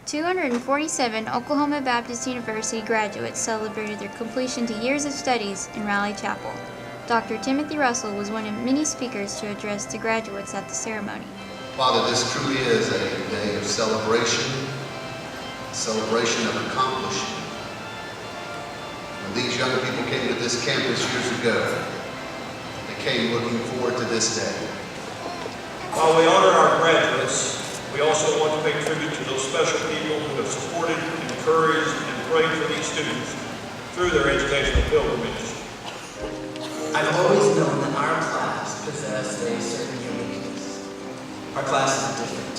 247 Oklahoma Baptist University graduates celebrated their completion to years of studies in Raley Chapel. Dr. Timothy Russell was one of many speakers to address the graduates at the ceremony. Father, this truly is a day of celebration of accomplishment. When these young people came to this campus years ago, they came looking forward to this day. While we honor our graduates, we also want to pay tribute to those special people who have supported, encouraged, and prayed for these students through their educational pilgrimage. I've always known that our class possessed a certain uniqueness. Our class is different.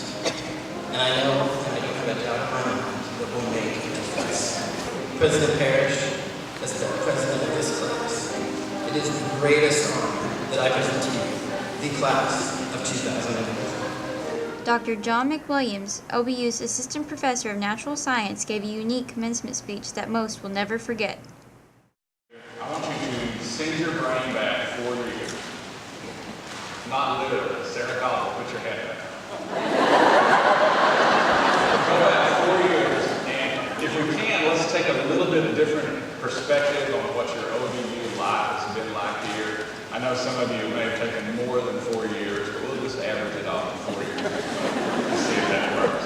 And I know, and I don't have a doubt in my mind, that we'll make a difference. President Parrish, as the president of this class, it is the greatest honor that I present to you, the class of 2011. Dr. John McWilliams, OBU's Assistant Professor of Natural Science, gave a unique commencement speech that most will never forget. I want you to send your brain back 4 years. Not literally. Sarah Caldwell, put your head back. Go back 4 years, and if we can, let's take a little bit of different perspective on what your OBU life has been like here. I know some of you may have taken more than 4 years, but we'll just average it off in 4 years. Let's see if that works.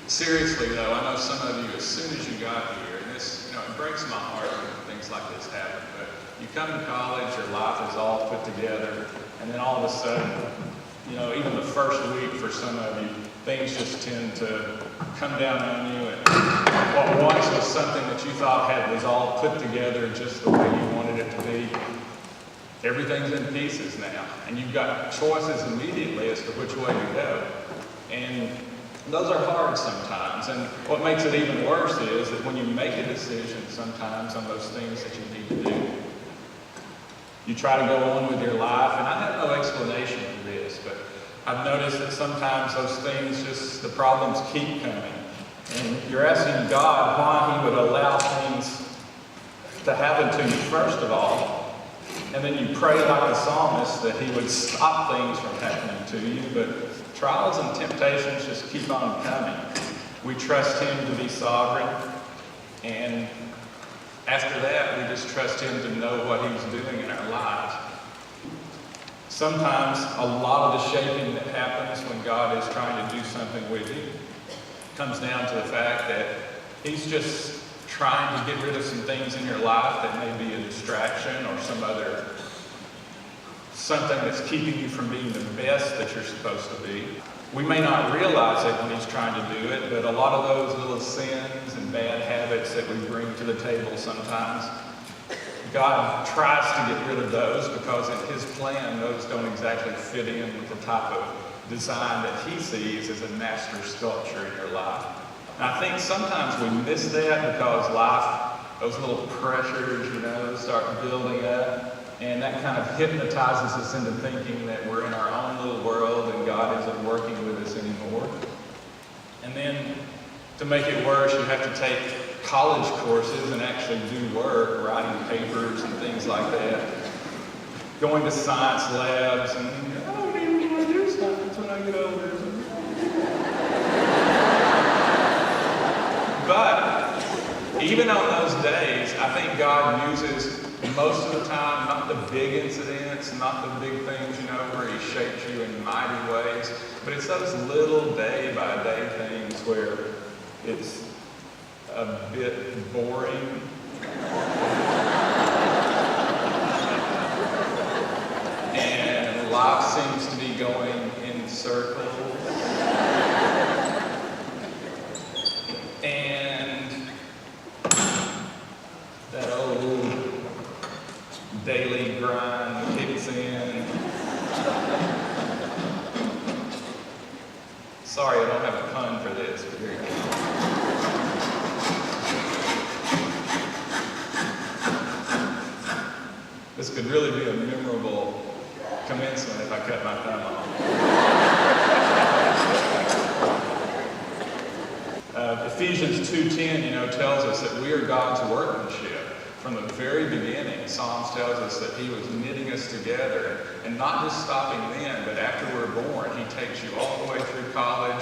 Seriously though, I know some of you, as soon as you got here, and this, it breaks my heart when things like this happen, but you come to college, your life is all put together, and then all of a sudden, even the first week for some of you, things just tend to come down on you, and what once was something that you thought was all put together just the way you wanted it to be, everything's in pieces now, and you've got choices immediately as to which way to go. And those are hard sometimes, and what makes it even worse is that when you make a decision sometimes on those things that you need to do, you try to go on with your life, and I have no explanation for this, but I've noticed that sometimes those things the problems keep coming, and you're asking God why He would allow things to happen to you first of all, and then you pray like the psalmist that He would stop things from happening to you, but trials and temptations just keep on coming. We trust Him to be sovereign, and after that, we just trust Him to know what He's doing in our lives. Sometimes a lot of the shaping that happens when God is trying to do something with you comes down to the fact that He's just trying to get rid of some things in your life that may be a distraction or something that's keeping you from being the best that you're supposed to be. We may not realize it when He's trying to do it, but a lot of those little sins and bad habits that we bring to the table sometimes, God tries to get rid of those because in His plan, those don't exactly fit in with the type of design that He sees as a master sculpture in your life. And I think sometimes we miss that because life, those little pressures, start building up, and that kind of hypnotizes us into thinking that we're in our own little world and God isn't working with us anymore. And then, to make it worse, you have to take college courses and actually do work, writing papers and things like that, going to science labs, and I don't even want to do science when I get older. But even on those days, I think God uses most of the time, not the big incidents, not the big things, where He shapes you in mighty ways, but it's those little day-by-day things where it's a bit boring. And life seems to be going in circles. And that old daily grind kicks in. Sorry, I don't have a pun for this, but here you go. This could really be a memorable commencement if I cut my thumb off. Ephesians 2:10, tells us that we are God's workmanship. From the very beginning, Psalms tells us that He was knitting us together, and not just stopping then, but after we're born, He takes you all the way through college,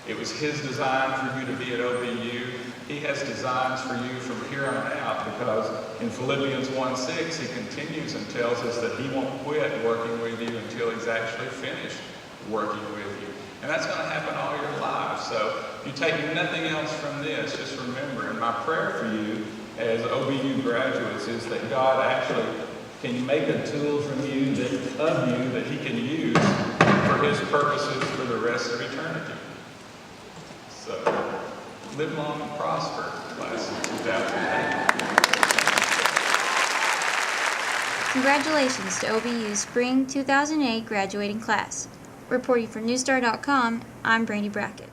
It was his design for you to be at OBU. He has designs for you from here on out, because in Philippians 1:6, he continues and tells us that he won't quit working with you until he's actually finished working with you. And that's going to happen all your life. So if you take nothing else from this, just remember, and my prayer for you as OBU graduates is that God actually can make a tool from you that he can use for his purposes for the rest of eternity. So live long and prosper, class of 2008. Congratulations to OBU's Spring 2008 graduating class. Reporting for NewsStar.com, I'm Brandy Brackett.